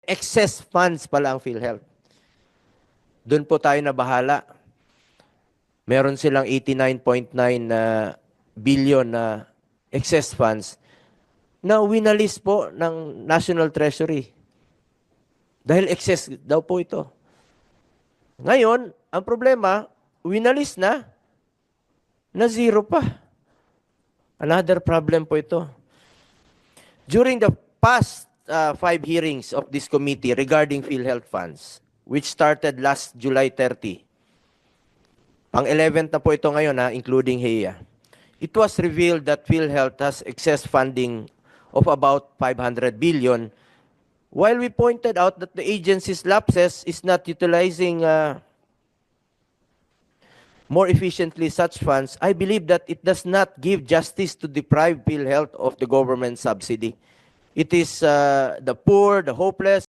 excess funds pala ang PhilHealth. Doon po tayo na bahala. Meron silang 89.9 billion na excess funds na winalis po ng National Treasury. Dahil excess daw po ito. Ngayon, ang problema, winalis na zero pa. Another problem po ito. During the past 5 hearings of this committee regarding PhilHealth funds, which started last July 30, pang-11th na po ito ngayon, including HEA, it was revealed that PhilHealth has excess funding of about 500 billion, while we pointed out that the agency's lapses is not utilizing more efficiently such funds. I believe that it does not give justice to deprive PhilHealth of the government subsidy. It is the poor, the hopeless,